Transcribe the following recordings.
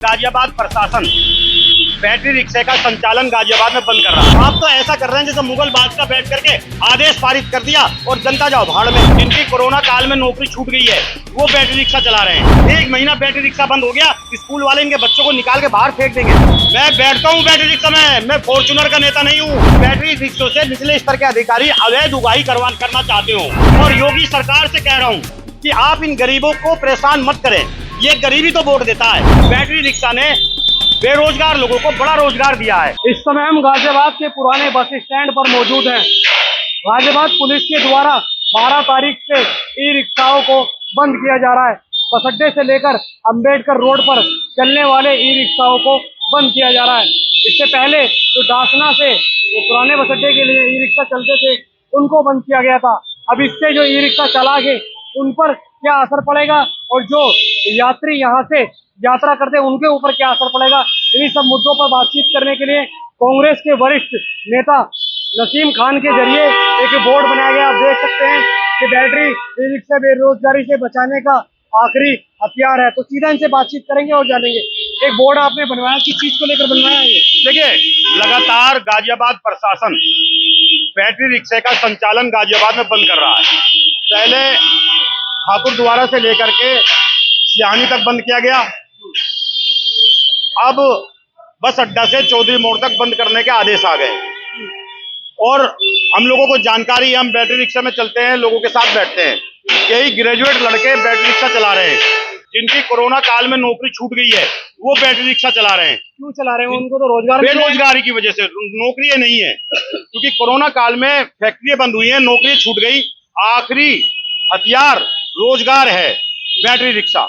गाजियाबाद प्रशासन बैटरी रिक्शे का संचालन गाजियाबाद में बंद कर रहा है। आप तो ऐसा कर रहे हैं जैसे मुगल बादशाह बैठ करके आदेश पारित कर दिया और जनता जाओ भाड़ में। जिनकी कोरोना काल में नौकरी छूट गई है वो बैटरी रिक्शा चला रहे हैं। 1 महीना बैटरी रिक्शा बंद हो गया, स्कूल वाले इनके बच्चों को निकाल के बाहर फेंक देंगे। मैं बैठता हूँ बैटरी रिक्शा में, मैं फॉर्च्यूनर का नेता नहीं हूँ। बैटरी रिक्शों से निचले स्तर के अधिकारी अवैध उगाही करना चाहते हो। और योगी सरकार से कह रहा हूँ कि आप इन गरीबों को परेशान मत करें, ये गरीबी तो वोट देता है। बैटरी रिक्शा ने बेरोजगार लोगों को बड़ा रोजगार दिया है। इस समय हम गाजियाबाद के पुराने बस स्टैंड पर मौजूद हैं। गाजियाबाद पुलिस के द्वारा 12 तारीख से ई रिक्शाओं को बंद किया जा रहा है। बस अड्डे से लेकर अंबेडकर रोड पर चलने वाले ई रिक्शाओं को बंद किया जा रहा है। इससे पहले जो डासना से पुराने बस अड्डे के लिए ई रिक्शा चलते थे उनको बंद किया गया था। अब इससे जो ई रिक्शा चला के उन पर क्या असर पड़ेगा और जो यात्री यहाँ से यात्रा करते हैं उनके ऊपर क्या असर पड़ेगा, इन्हीं सब मुद्दों पर बातचीत करने के लिए कांग्रेस के वरिष्ठ नेता नसीम खान के जरिए एक बोर्ड बनाया गया। आप देख सकते हैं कि बैटरी ई रिक्शा बेरोजगारी से बचाने का आखिरी हथियार है। तो सीधा इनसे बातचीत करेंगे और जानेंगे। एक बोर्ड आपने बनवाया, किस चीज को लेकर बनवाया है? देखिए, लगातार गाजियाबाद प्रशासन बैटरी रिक्शे का संचालन गाजियाबाद में बंद कर रहा है। पहले ठाकुर द्वारा से लेकर के सियानी तक बंद किया गया, अब बस अड्डा से चौधरी मोड़ तक बंद करने के आदेश आ गए। और हम लोगों को जानकारी है, हम बैटरी रिक्शा में चलते हैं, लोगों के साथ बैठते हैं, कई ग्रेजुएट लड़के बैटरी रिक्शा चला रहे हैं। जिनकी कोरोना काल में नौकरी छूट गई है वो बैटरी रिक्शा चला रहे हैं। क्यों चला रहे हैं? उनको तो रोजगार बेरोजगारी की वजह से, नौकरियां नहीं है, क्योंकि कोरोना काल में फैक्ट्रियां बंद हुई हैं, नौकरी छूट गई। आखिरी हथियार रोजगार है बैटरी रिक्शा।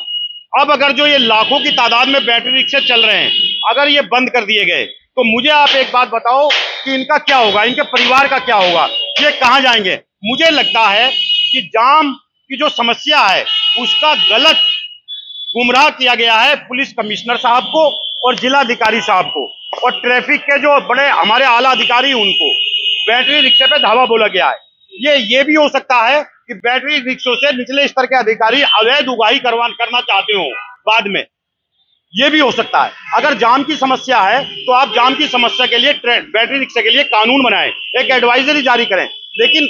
अब अगर जो ये लाखों की तादाद में बैटरी रिक्शे चल रहे हैं, अगर ये बंद कर दिए गए तो मुझे आप एक बात बताओ कि इनका क्या होगा, इनके परिवार का क्या होगा, ये कहाँ जाएंगे? मुझे लगता है कि जाम की जो समस्या है उसका गलत गुमराह किया गया है पुलिस कमिश्नर साहब को और जिलाधिकारी साहब को, और ट्रैफिक के जो बड़े हमारे आला अधिकारी उनको बैटरी रिक्शे पे धावा बोला गया है। ये भी हो सकता है कि बैटरी रिक्शों से निचले स्तर के अधिकारी अवैध उगाही करना चाहते हो बाद में, ये भी हो सकता है। अगर जाम की समस्या है तो आप जाम की समस्या के लिए बैटरी रिक्शा के लिए कानून बनाएं, एक एडवाइजरी जारी करें। लेकिन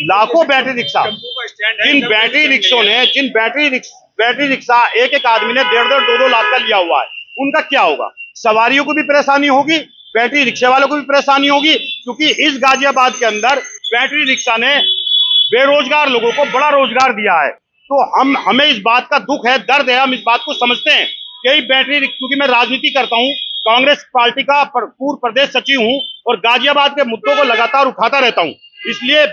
लाखों बैटरी रिक्शा, जिन बैटरी रिक्शा एक आदमी ने 1.5-2 लाख का लिया हुआ है, उनका क्या होगा? सवारियों को भी परेशानी होगी, बैटरी रिक्शा वालों को भी परेशानी होगी, क्योंकि इस गाजियाबाद के अंदर बैटरी रिक्शा ने बेरोजगार लोगों को बड़ा रोजगार दिया है। तो हमें इस बात का दुख है, दर्द है, हम इस बात को समझते हैं। कई बैटरी, क्योंकि मैं राजनीति करता हूं, कांग्रेस पार्टी का पूर्व प्रदेश सचिव हूं और गाजियाबाद के मुद्दों को लगातार उठाता रहता हूं, इसलिए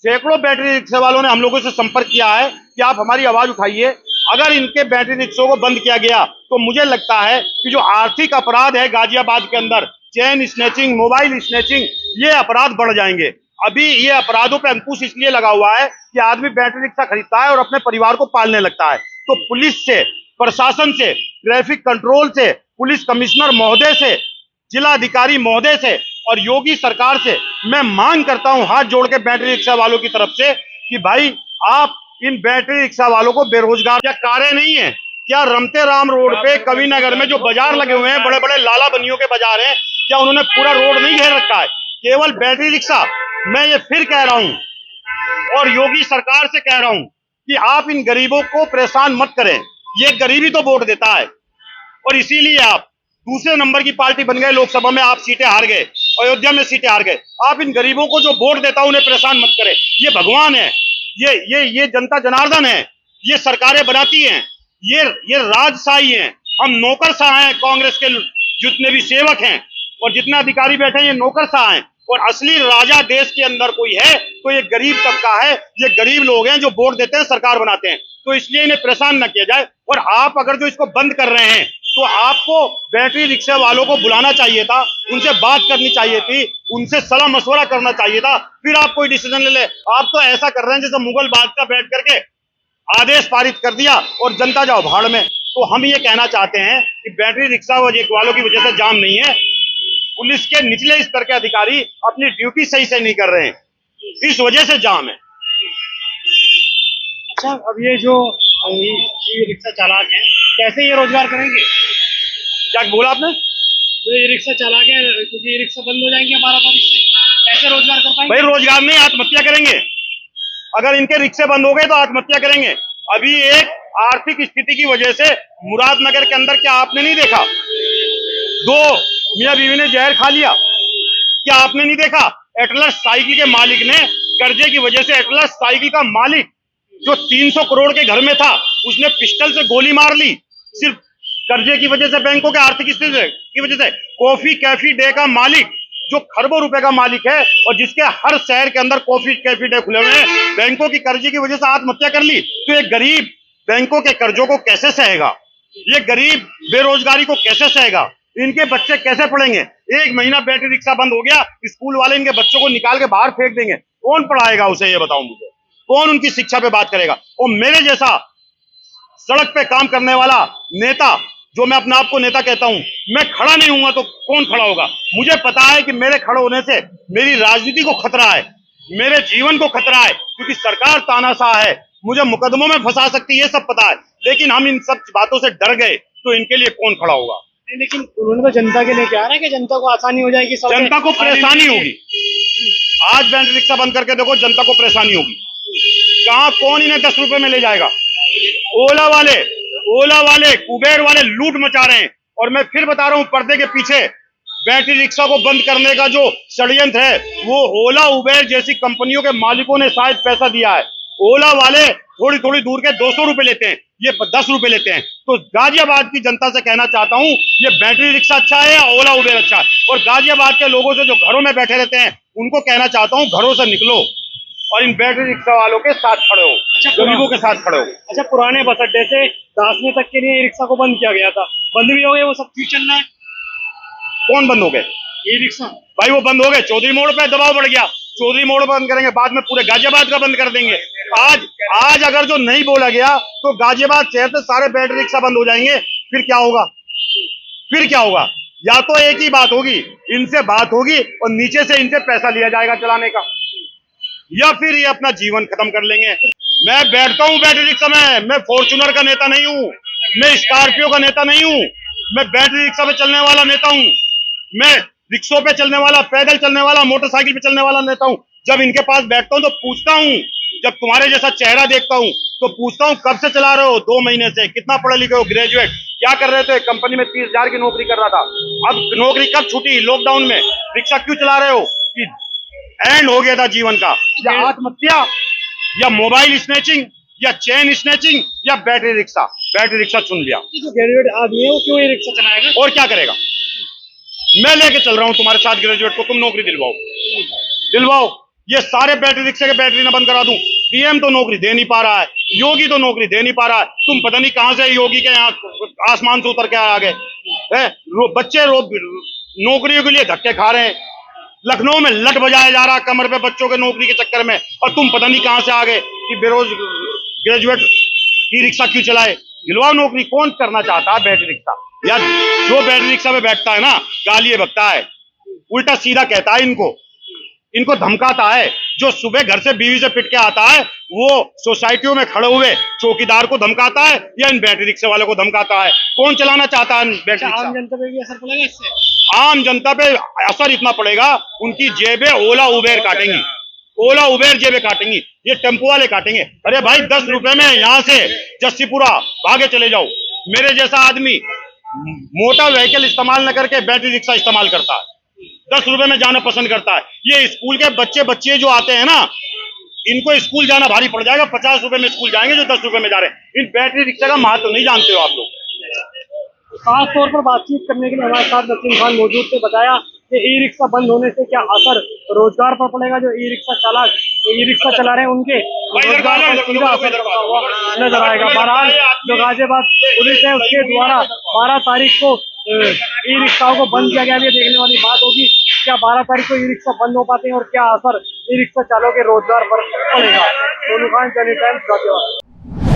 सैकड़ों बैटरी रिक्शा वालों ने हम लोगों से संपर्क किया है कि आप हमारी आवाज उठाइए। अगर इनके बैटरी रिक्शों को बंद किया गया तो मुझे लगता है कि जो आर्थिक अपराध है गाजियाबाद के अंदर, चेन स्नैचिंग, मोबाइल स्नैचिंग, ये अपराध बढ़ जाएंगे। अभी ये अपराधों पे अंकुश इसलिए लगा हुआ है कि आदमी बैटरी रिक्शा खरीदता है और अपने परिवार को पालने लगता है। तो पुलिस से, प्रशासन से, ट्रैफिक कंट्रोल से, पुलिस कमिश्नर महोदय से, जिलाधिकारी महोदय से और योगी सरकार से मैं मांग करता हूं हाथ जोड़ के बैटरी रिक्शा वालों की तरफ से कि भाई आप इन बैटरी रिक्शा वालों को बेरोजगार, क्या कारें नहीं है क्या? रमते राम रोड पे कवि नगर में जो बाजार लगे हुए हैं, बड़े बड़े लाला बनियों के बाजार हैं, क्या उन्होंने पूरा रोड नहीं घेर रखा है? केवल बैटरी रिक्शा। मैं ये फिर कह रहा हूं और योगी सरकार से कह रहा हूं कि आप इन गरीबों को परेशान मत करें, ये गरीबी तो वोट देता है। और इसीलिए आप दूसरे नंबर की पार्टी बन गए, लोकसभा में आप सीटें हार गए, अयोध्या में सीटें हार गए। आप इन गरीबों को जो वोट देता है उन्हें परेशान मत करें। ये भगवान है, ये जनता जनार्दन है, ये सरकारें बनाती हैं, ये राजशाही है। हम नौकरशाह हैं, कांग्रेस के जितने भी सेवक हैं और जितने अधिकारी बैठे हैं ये नौकरशाह हैं, और असली राजा देश के अंदर कोई है तो ये गरीब तबका है, ये गरीब लोग हैं जो वोट देते हैं, सरकार बनाते हैं। तो इसलिए इन्हें परेशान न किया जाए। और आप अगर जो इसको बंद कर रहे हैं तो आपको बैटरी रिक्शा वालों को बुलाना चाहिए था, उनसे बात करनी चाहिए थी, उनसे सलाह मशवरा करना चाहिए था, फिर आप कोई डिसीजन ले ले। आप तो ऐसा कर रहे हैं जैसे मुगल बादशाह बैठ करके आदेश पारित कर दिया और जनता जाओ भाड़ में। तो हम ये कहना चाहते हैं कि बैटरी रिक्शा वालों की वजह से जाम नहीं है, पुलिस के निचले स्तर के अधिकारी अपनी ड्यूटी सही से नहीं कर रहे हैं, इस वजह से जाम है। अच्छा, अब ये जो ई रिक्शा चालक हैं कैसे ये रोजगार करेंगे? क्या बोला आपने? जो ई रिक्शा चला के, क्योंकि ई रिक्शा बंद हो जाएंगे 12 तारीख से, कैसे रोजगार कर पाएंगे? भाई रोजगार नहीं, आत्महत्या करेंगे। अगर इनके रिक्शे बंद हो गए तो आत्महत्या करेंगे। अभी एक आर्थिक स्थिति की वजह से मुरादनगर के अंदर, क्या आपने नहीं देखा, 2 मियां बीवी ने जहर खा लिया? क्या आपने नहीं देखा? एटलस साइकिल के मालिक ने कर्जे की वजह से, एटलस साइकिल का मालिक जो 300 करोड़ के घर में था, उसने पिस्टल से गोली मार ली, सिर्फ कर्जे की वजह से, बैंकों के आर्थिक स्थिति की वजह से। कॉफी कैफी डे का मालिक जो खरबों रुपए का मालिक है और जिसके हर शहर के अंदर कॉफी कैफी डे खुले हुए हैं, बैंकों की कर्जे की वजह से आत्महत्या कर ली। तो एक गरीब बैंकों के कर्जों को कैसे सहेगा? ये गरीब बेरोजगारी को कैसे सहेगा? इनके बच्चे कैसे पढ़ेंगे? 1 महीना बैटरी रिक्शा बंद हो गया, स्कूल वाले इनके बच्चों को निकाल के बाहर फेंक देंगे। कौन पढ़ाएगा उसे, ये बताओ मुझे? कौन उनकी शिक्षा पे बात करेगा? और मेरे जैसा सड़क पे काम करने वाला नेता, जो मैं अपने आप को नेता कहता हूं, मैं खड़ा नहीं हूंगा तो कौन खड़ा होगा? मुझे पता है कि मेरे खड़े होने से मेरी राजनीति को खतरा है, मेरे जीवन को खतरा है, क्योंकि सरकार तानाशाह है, मुझे मुकदमों में फंसा सकती है, ये सब पता है। लेकिन हम इन सब बातों से डर गए तो इनके लिए कौन खड़ा होगा? लेकिन उन्होंने तो जनता के लिए कह रहा है कि जनता को आसानी हो जाएगी, जनता को परेशानी होगी। आज बैटरी रिक्शा बंद करके देखो, जनता को परेशानी होगी। कहाँ, कौन इन्हें 10 रुपए में ले जाएगा? ओला वाले कुबेर वाले लूट मचा रहे हैं। और मैं फिर बता रहा हूं, पर्दे के पीछे बैटरी रिक्शा को बंद करने का जो षड्यंत्र है, वो ओला उबेर जैसी कंपनियों के मालिकों ने शायद पैसा दिया है। ओला वाले थोड़ी थोड़ी दूर के 200 रुपए लेते हैं, ये 10 रुपए लेते हैं। तो गाजियाबाद की जनता से कहना चाहता हूं, ये बैटरी रिक्शा अच्छा है या ओला उबेर अच्छा है? और गाजियाबाद के लोगों से जो घरों में बैठे रहते हैं, उनको कहना चाहता हूं, घरों से निकलो और इन बैटरी रिक्शा वालों के साथ खड़े हो, गरीबों के साथ खड़े हो। अच्छा, पुराने बस अड्डे से दासने तक के लिए ई रिक्शा को बंद किया गया था, बंद भी हो गए, वो सब क्यों चल रहा है? कौन बंद हो गए? ई रिक्शा भाई वो बंद हो गए, चौधरी मोड़ पे दबाव बढ़ गया, चौधरी मोड़ बंद करेंगे, बाद में पूरे गाजियाबाद का बंद कर देंगे। आज अगर जो नहीं बोला गया तो गाजियाबाद शहर से सारे बैटरी रिक्शा बंद हो जाएंगे। फिर क्या होगा? फिर क्या होगा? या तो एक ही बात होगी, इनसे बात होगी और नीचे से इनसे पैसा लिया जाएगा चलाने का, या फिर ये अपना जीवन खत्म कर लेंगे। मैं बैठता हूं बैटरी रिक्शा में, मैं फॉर्च्यूनर का नेता नहीं हूं, मैं स्कॉर्पियो का नेता नहीं हूं, मैं बैटरी रिक्शा पे चलने वाला नेता हूं, मैं रिक्शों पे चलने वाला, पैदल चलने वाला, मोटरसाइकिल पे चलने वाला नेता हूं। जब इनके पास बैठता हूं तो पूछता हूं, जब तुम्हारे जैसा चेहरा देखता हूं तो पूछता हूं, कब से चला रहे हो? 2 महीने से। कितना पढ़े लिखे हो? ग्रेजुएट। क्या कर रहे थे? कंपनी में 30,000 की नौकरी कर रहा था। अब नौकरी कब छूटी? लॉकडाउन में। रिक्शा क्यों चला रहे हो? कि एंड हो गया था जीवन का, या आत्महत्या, या मोबाइल स्नैचिंग, या चेन स्नैचिंग, या बैटरी रिक्शा? बैटरी रिक्शा चुन लिया। जो ग्रेजुएट आदमी है वो क्यों ई रिक्शा चलाएगा? और क्या करेगा? मैं लेके चल रहा हूं तुम्हारे साथ ग्रेजुएट को, तुम नौकरी दिलवाओ। ये सारे बैटरी रिक्शे के बैटरी ना बंद करा दूं। पीएम तो नौकरी दे नहीं पा रहा है, योगी तो नौकरी दे नहीं पा रहा है। तुम पता नहीं कहां से योगी के यहाँ आसमान से उतर के आ गए। बच्चे नौकरियों के लिए धक्के खा रहे हैं। लखनऊ में लट बजाया जा रहा कमर पे बच्चों के नौकरी के चक्कर में, और तुम पता नहीं कहां से आ गए कि ग्रेजुएट ई रिक्शा क्यों चलाए? दिलवाओ नौकरी। कौन करना चाहता है बैटरी रिक्शा? यार जो बैटरी रिक्शा में बैठता है ना, गालियां बकता है, उल्टा सीधा कहता है, इनको धमकाता है। जो सुबह घर से बीवी से पिट के आता है, वो सोसाइटियों में खड़े हुए चौकीदार को धमकाता है या इन बैटरी रिक्शा वालों को धमकाता है? कौन चलाना चाहता है बैटरी रिक्शा? आम जनता पे भी असर पड़ेगा इससे? आम जनता पे असर इतना पड़ेगा, उनकी जेबें ओला उबेर काटेंगी, ओला उबेर जेबें काटेंगी, ये टेम्पो वाले काटेंगे। अरे भाई 10 रुपए में यहाँ से जस्सीपुरा भागे चले जाओ। मेरे जैसा आदमी मोटा व्हीकल इस्तेमाल न करके बैटरी रिक्शा इस्तेमाल करता है, 10 रुपए में जाना पसंद करता है। ये स्कूल के बच्चे जो आते हैं ना, इनको स्कूल जाना भारी पड़ जाएगा। 50 रुपए में स्कूल जाएंगे जो 10 रुपए में जा रहे हैं। इन बैटरी रिक्शा का महत्व नहीं जानते हो आप लोग। खास तौर पर बातचीत करने के लिए हमारे साथ नसीम खान मौजूद थे। बताया कि ई रिक्शा बंद होने से क्या असर रोजगार पर पड़ेगा। जो ई रिक्शा चालक ई रिक्शा चला रहे हैं उनके रोजगार पर सीधा असर पड़ता हुआ नजर आएगा। बहरहाल जो गाजियाबाद पुलिस है उसके द्वारा 12 तारीख को ई रिक्शाओं को बंद किया गया। ये देखने वाली बात होगी, क्या 12 तारीख को ई रिक्शा बंद हो पाते हैं और क्या असर ई रिक्शा चालकों के रोजगार पर पड़ेगा। Sonu Khan, journey times, Ghaziabad.